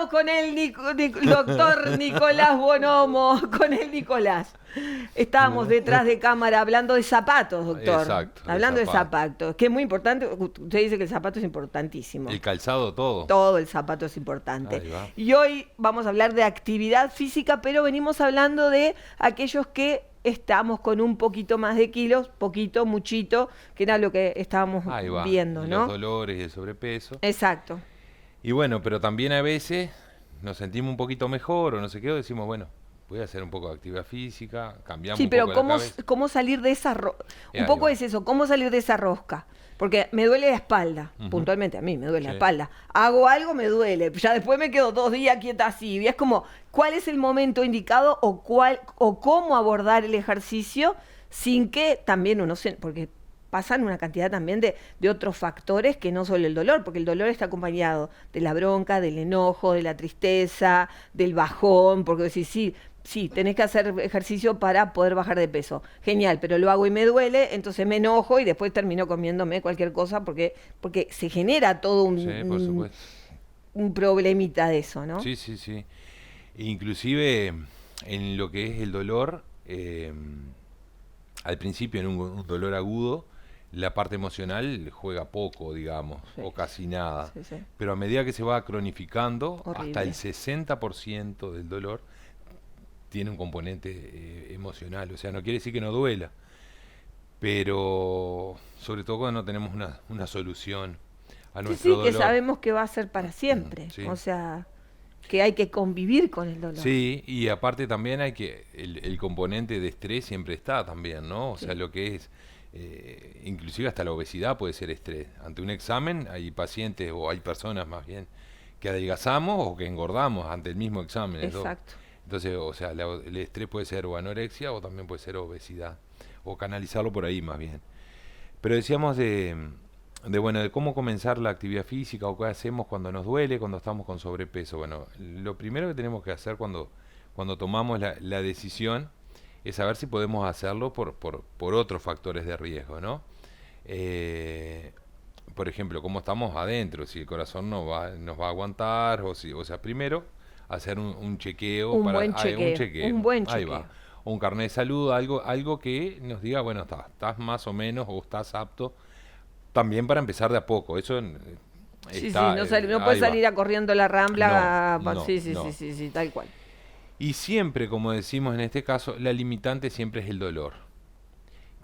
Estamos con el doctor Nicolás Bonomo, con el Nicolás. Estábamos detrás de cámara hablando de zapatos, doctor. Exacto. Hablando de zapatos, que es muy importante. Usted dice que el zapato es importantísimo. El calzado, todo. Todo el zapato es importante. Ahí va. Y hoy vamos a hablar de actividad física, pero venimos hablando de aquellos que estamos con un poquito más de kilos, poquito, muchito, que era lo que estábamos viendo, ¿no? Los dolores y el sobrepeso. Exacto. Y bueno, pero también a veces nos sentimos un poquito mejor o no sé qué, o decimos, bueno, voy a hacer un poco de actividad física, cambiamos Sí, un pero poco la cabeza. ¿cómo salir de esa rosca? Un Ahí poco va. es eso, ¿cómo salir de esa rosca? Porque me duele la espalda, puntualmente a mí me duele la espalda. Hago algo, me duele, ya después me quedo 2 días quieta así. Y es como, ¿cuál es el momento indicado o cómo abordar el ejercicio sin que también uno se... Porque pasan una cantidad también de otros factores que no solo el dolor, porque el dolor está acompañado de la bronca, del enojo, de la tristeza, del bajón, porque decís, sí, tenés que hacer ejercicio para poder bajar de peso. Genial, pero lo hago y me duele, entonces me enojo y después termino comiéndome cualquier cosa porque se genera todo Sí, por supuesto. un problemita de eso, ¿no? Sí, sí, sí. Inclusive en lo que es el dolor, al principio en un dolor agudo, la parte emocional juega poco, digamos, Sí. o casi nada. Sí, sí. Pero a medida que se va cronificando, Horrible. hasta el 60% del dolor tiene un componente emocional. O sea, no quiere decir que no duela, pero sobre todo cuando no tenemos una solución a nuestro dolor. Que sabemos que va a ser para siempre. Sí. O sea, que hay que convivir con el dolor. Sí, y aparte también hay que, el componente de estrés siempre está también, ¿no? O Sí. sea, lo que es, inclusive hasta la obesidad puede ser estrés. Ante un examen hay pacientes o hay personas más bien que adelgazamos o que engordamos ante el mismo examen. Exacto. Entonces, o sea, el estrés puede ser o anorexia o también puede ser obesidad, o canalizarlo por ahí más bien. Pero decíamos de cómo comenzar la actividad física o qué hacemos cuando nos duele, cuando estamos con sobrepeso. Bueno, lo primero que tenemos que hacer cuando tomamos la decisión es saber si podemos hacerlo por otros factores de riesgo, ¿no? Por ejemplo, cómo estamos adentro, si el corazón nos va a aguantar, o sea, primero hacer un chequeo. Un buen Ahí chequeo. va. O un carnet de salud, algo que nos diga, bueno, estás más o menos o estás apto. También para empezar de a poco, eso está, no puedes salir a corriendo la Rambla. No, Sí, tal cual. Y siempre, como decimos en este caso, la limitante siempre es el dolor.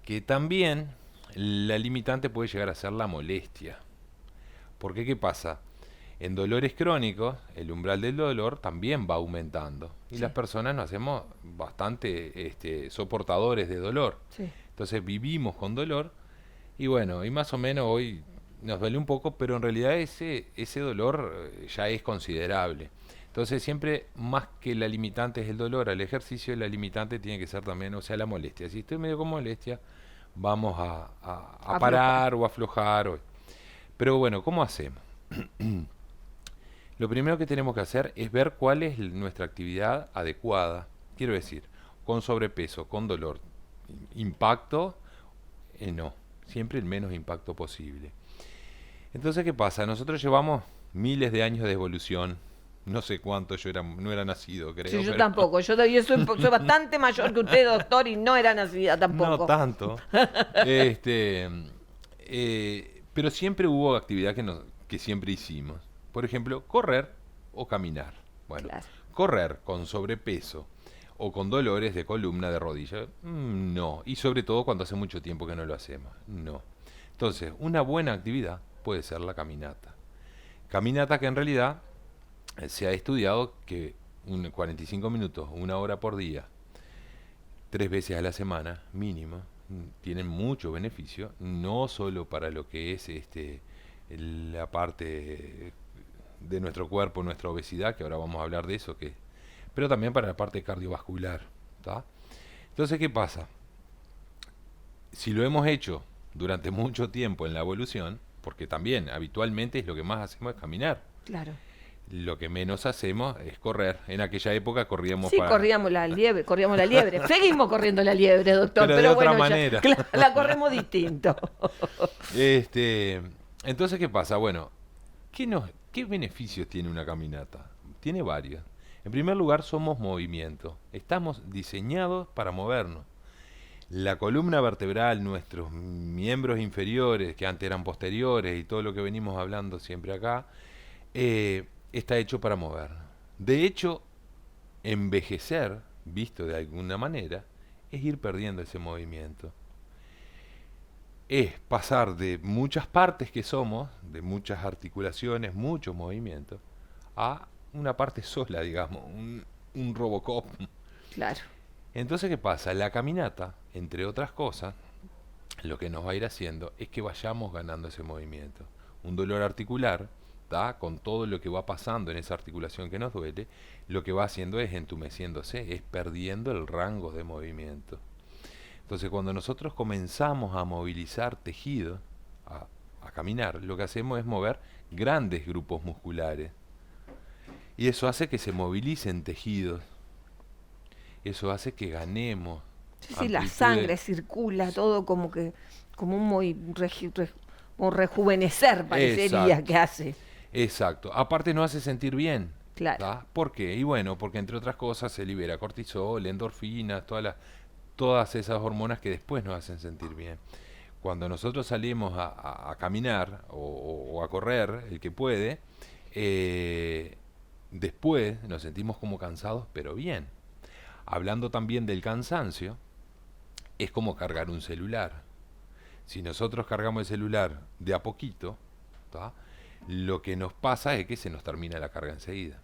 Que también la limitante puede llegar a ser la molestia. Porque, ¿qué pasa? En dolores crónicos, el umbral del dolor también va aumentando. Y las personas nos hacemos bastante soportadores de dolor. Sí. Entonces vivimos con dolor. Y bueno, y más o menos hoy nos duele un poco, pero en realidad ese dolor ya es considerable. Entonces siempre, más que la limitante es el dolor al ejercicio, la limitante tiene que ser también, o sea, la molestia. Si estoy medio con molestia, vamos a parar o aflojar. Pero bueno, ¿cómo hacemos? Lo primero que tenemos que hacer es ver cuál es nuestra actividad adecuada. Quiero decir, con sobrepeso, con dolor, impacto, no. Siempre el menos impacto posible. Entonces, ¿qué pasa? Nosotros llevamos miles de años de evolución. No sé cuánto, no era nacido, creo. Sí, yo tampoco. Yo soy bastante mayor que usted, doctor, y no era nacida tampoco. No tanto. Pero siempre hubo actividad que siempre hicimos. Por ejemplo, correr o caminar. Bueno, claro. Correr con sobrepeso o con dolores de columna, de rodilla, no. Y sobre todo cuando hace mucho tiempo que no lo hacemos, no. Entonces, una buena actividad puede ser la caminata. Caminata que en realidad se ha estudiado que 45 minutos, 1 hora por día, 3 veces a la semana, mínimo, tienen mucho beneficio, no solo para lo que es la parte de nuestro cuerpo, nuestra obesidad, que ahora vamos a hablar de eso, pero también para la parte cardiovascular, ¿tá? Entonces, ¿qué pasa? Si lo hemos hecho durante mucho tiempo en la evolución, porque también habitualmente es lo que más hacemos es caminar. Claro. Lo que menos hacemos es correr. En aquella época corríamos corríamos la liebre. Seguimos corriendo la liebre, doctor, pero de otra bueno, manera. La corremos distinto. Entonces, ¿qué pasa? Bueno, ¿qué beneficios tiene una caminata? Tiene varios. En primer lugar, somos movimiento. Estamos diseñados para movernos. La columna vertebral, nuestros miembros inferiores, que antes eran posteriores, y todo lo que venimos hablando siempre acá, está hecho para mover. De hecho, envejecer, visto de alguna manera, es ir perdiendo ese movimiento. Es pasar de muchas partes que somos, de muchas articulaciones, muchos movimientos, a una parte sola, digamos, un Robocop. Claro. Entonces, ¿qué pasa? La caminata, entre otras cosas, lo que nos va a ir haciendo es que vayamos ganando ese movimiento. Un dolor articular, ¿tá? Con todo lo que va pasando en esa articulación que nos duele, lo que va haciendo es entumeciéndose, es perdiendo el rango de movimiento. Entonces, cuando nosotros comenzamos a movilizar tejido, a caminar, lo que hacemos es mover grandes grupos musculares. Y eso hace que se movilicen tejidos. Eso hace que ganemos. Sí, la sangre circula, todo como que, como un como rejuvenecer parecería. Exacto. Que hace. Exacto. Aparte nos hace sentir bien. Claro. ¿Tá? ¿Por qué? Y bueno, porque entre otras cosas se libera cortisol, endorfinas, todas esas hormonas que después nos hacen sentir bien. Cuando nosotros salimos a caminar o a correr, el que puede, después nos sentimos como cansados, pero bien. Hablando también del cansancio, es como cargar un celular. Si nosotros cargamos el celular de a poquito, ¿tá? Lo que nos pasa es que se nos termina la carga enseguida.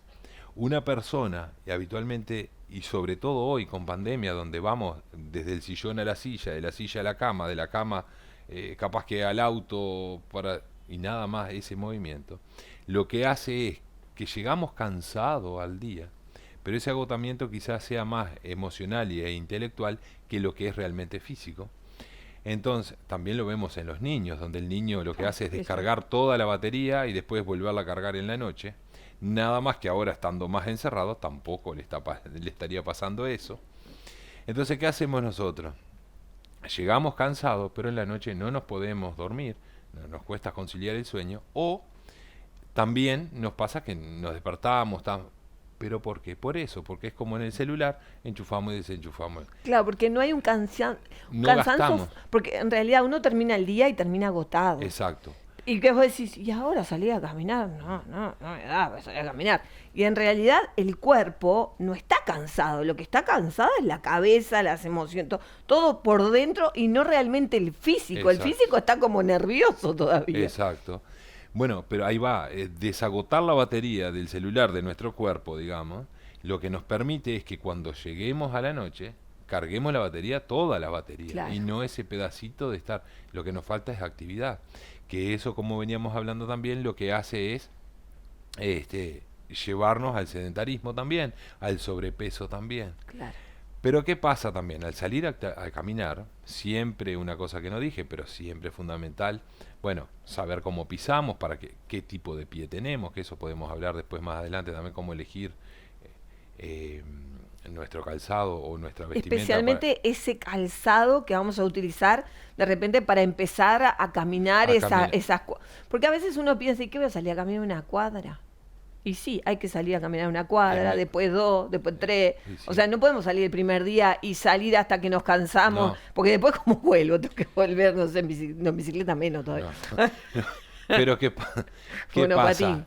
Una persona, y habitualmente, y sobre todo hoy con pandemia, donde vamos desde el sillón a la silla, de la silla a la cama, de la cama capaz que al auto, y nada más ese movimiento, lo que hace es que llegamos cansados al día, pero ese agotamiento quizás sea más emocional e intelectual que lo que es realmente físico. Entonces, también lo vemos en los niños, donde el niño lo que hace es descargar toda la batería y después volverla a cargar en la noche. Nada más que ahora, estando más encerrados, tampoco le estaría pasando eso. Entonces, ¿qué hacemos nosotros? Llegamos cansados, pero en la noche no nos podemos dormir, nos cuesta conciliar el sueño, o también nos pasa que nos despertamos, ¿pero por qué? Por eso, porque es como en el celular, enchufamos y desenchufamos. Claro, porque no hay un cansancio, gastamos. Porque en realidad uno termina el día y termina agotado. Exacto. Y que vos decís, ¿y ahora salí a caminar? No me da, salir a caminar. Y en realidad el cuerpo no está cansado, lo que está cansado es la cabeza, las emociones, todo por dentro y no realmente el físico. Exacto. El físico está como nervioso todavía. Exacto. Bueno, pero ahí va, desagotar la batería del celular de nuestro cuerpo, digamos, lo que nos permite es que cuando lleguemos a la noche, carguemos la batería, toda la batería, claro. Y no ese pedacito de estar, lo que nos falta es actividad, que eso, como veníamos hablando también, lo que hace es llevarnos al sedentarismo también, al sobrepeso también. Claro. Pero ¿qué pasa también? Al salir a caminar, siempre una cosa que no dije, pero siempre fundamental, bueno, saber cómo pisamos, para qué tipo de pie tenemos, que eso podemos hablar después más adelante, también cómo elegir nuestro calzado o nuestra vestimenta. Especialmente ese calzado que vamos a utilizar de repente para empezar a caminar esas... Porque a veces uno piensa, ¿y qué voy a salir a caminar una cuadra? Y sí, hay que salir a caminar una cuadra, después 2, después 3. Sí. O sea, no podemos salir el primer día y salir hasta que nos cansamos, no. Porque después como vuelvo, tengo que volver, no sé, en bicicleta menos todavía. No. Pero ¿qué pasa? Patín.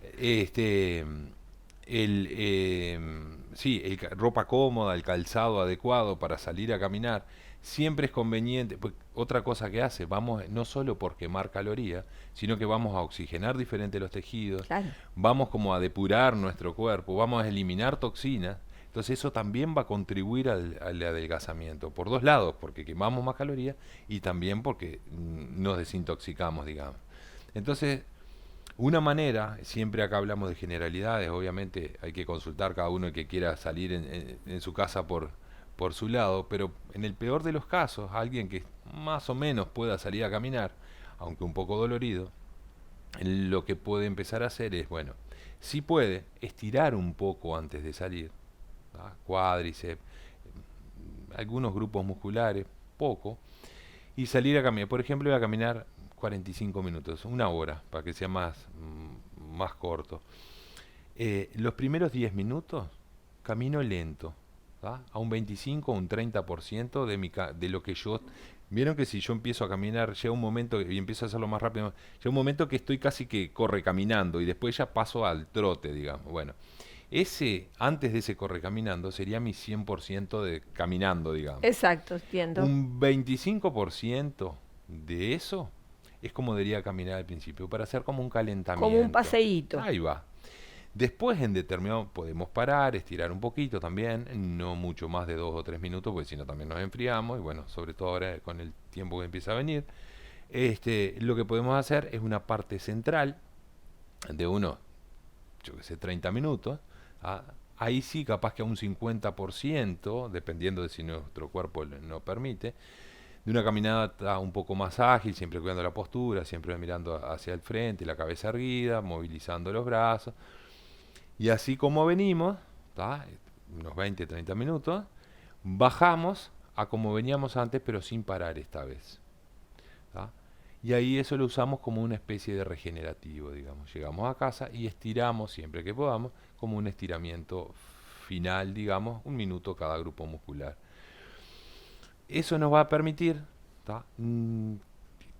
Sí, ropa cómoda, el calzado adecuado para salir a caminar, siempre es conveniente. Pues, otra cosa que hace, vamos no solo por quemar calorías, sino que vamos a oxigenar diferente los tejidos, claro. Vamos como a depurar nuestro cuerpo, vamos a eliminar toxinas. Entonces eso también va a contribuir al adelgazamiento, por dos lados, porque quemamos más calorías y también porque nos desintoxicamos, digamos. Entonces, una manera, siempre acá hablamos de generalidades, obviamente hay que consultar cada uno que quiera salir en su casa por su lado, pero en el peor de los casos, alguien que más o menos pueda salir a caminar, aunque un poco dolorido, lo que puede empezar a hacer es, bueno, si puede, estirar un poco antes de salir, ¿tá? Cuádriceps, algunos grupos musculares, poco, y salir a caminar. Por ejemplo, a caminar 45 minutos, una hora, para que sea más corto. Los primeros 10 minutos camino lento, ¿tá? A un 25 o un 30% de lo que yo... Vieron que si yo empiezo a caminar, llega un momento, y empiezo a hacerlo más rápido, llega un momento que estoy casi que corre caminando y después ya paso al trote, digamos. Bueno, antes de ese corre caminando sería mi 100% de caminando, digamos. Exacto, entiendo. Un 25% de eso es como debería caminar al principio, para hacer como un calentamiento. Como un paseíto. Ahí va. Después en determinado podemos parar, estirar un poquito también, no mucho más de 2 o 3 minutos, porque si no también nos enfriamos, y bueno, sobre todo ahora con el tiempo que empieza a venir. Lo que podemos hacer es una parte central de unos, yo qué sé, 30 minutos. Ahí sí, capaz que a un 50%, dependiendo de si nuestro cuerpo nos permite, de una caminata un poco más ágil, siempre cuidando la postura, siempre mirando hacia el frente, la cabeza erguida, movilizando los brazos. Y así como venimos, ¿tá? Unos 20, 30 minutos, bajamos a como veníamos antes, pero sin parar esta vez, ¿tá? Y ahí eso lo usamos como una especie de regenerativo, digamos. Llegamos a casa y estiramos siempre que podamos, como un estiramiento final, digamos, 1 minuto cada grupo muscular. Eso nos va a permitir, ¿tá?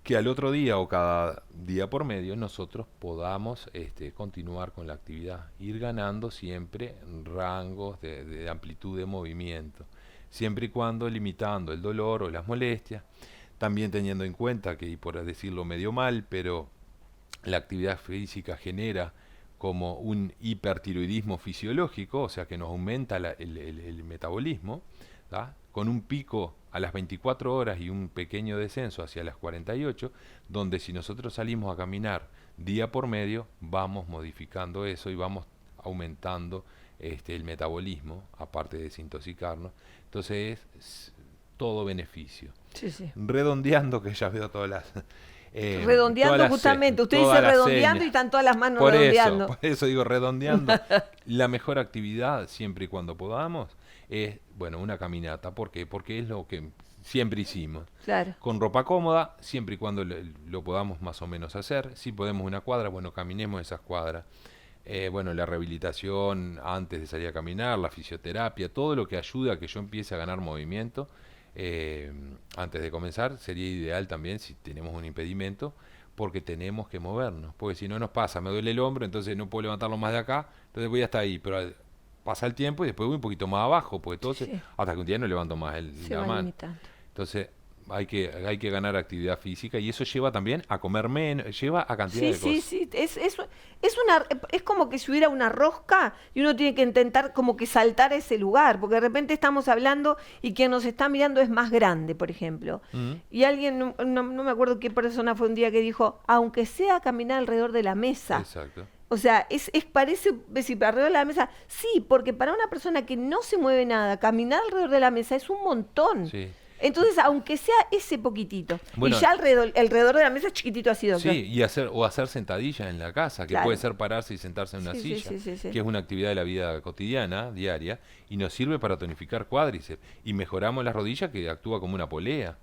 Que al otro día o cada día por medio nosotros podamos continuar con la actividad, ir ganando siempre rangos de amplitud de movimiento, siempre y cuando limitando el dolor o las molestias, también teniendo en cuenta que, y por decirlo medio mal, pero la actividad física genera como un hipertiroidismo fisiológico, o sea que nos aumenta el metabolismo, ¿tá? Con un pico a las 24 horas y un pequeño descenso hacia las 48, donde si nosotros salimos a caminar día por medio, vamos modificando eso y vamos aumentando el metabolismo, aparte de desintoxicarnos. Entonces es todo beneficio. Sí, sí. Redondeando, que ya veo todas las... redondeando justamente, usted dice redondeando y están todas las manos redondeando. Por eso digo redondeando. La mejor actividad, siempre y cuando podamos, es, bueno, una caminata. ¿Por qué? Porque es lo que siempre hicimos. Claro. Con ropa cómoda, siempre y cuando lo podamos más o menos hacer. Si podemos una cuadra, bueno, caminemos esas cuadras. Bueno, la rehabilitación antes de salir a caminar, la fisioterapia, todo lo que ayuda a que yo empiece a ganar movimiento. Antes de comenzar, sería ideal también si tenemos un impedimento, porque tenemos que movernos, porque si no nos pasa, me duele el hombro, entonces no puedo levantarlo más de acá, entonces voy hasta ahí, pero pasa el tiempo y después voy un poquito más abajo, porque entonces hasta que un día no levanto más la mano. Limitando. Entonces hay que ganar actividad física y eso lleva también a comer menos, lleva a cantidad de cosas. Sí, es como que si hubiera una rosca y uno tiene que intentar como que saltar a ese lugar, porque de repente estamos hablando y quien nos está mirando es más grande, por ejemplo. Y alguien, no me acuerdo qué persona fue un día que dijo, aunque sea caminar alrededor de la mesa. Exacto. O sea, parece decir, alrededor de la mesa, sí, porque para una persona que no se mueve nada, caminar alrededor de la mesa es un montón. Sí. Entonces, aunque sea ese poquitito, bueno, y ya alrededor de la mesa chiquitito ha sido. Sí, y hacer sentadillas en la casa, que puede ser pararse y sentarse en una silla, que es una actividad de la vida cotidiana, diaria, y nos sirve para tonificar cuádriceps, y mejoramos las rodillas, que actúa como una polea.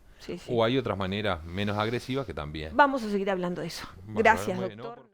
O hay otras maneras menos agresivas que también. Vamos a seguir hablando de eso. Gracias, doctor.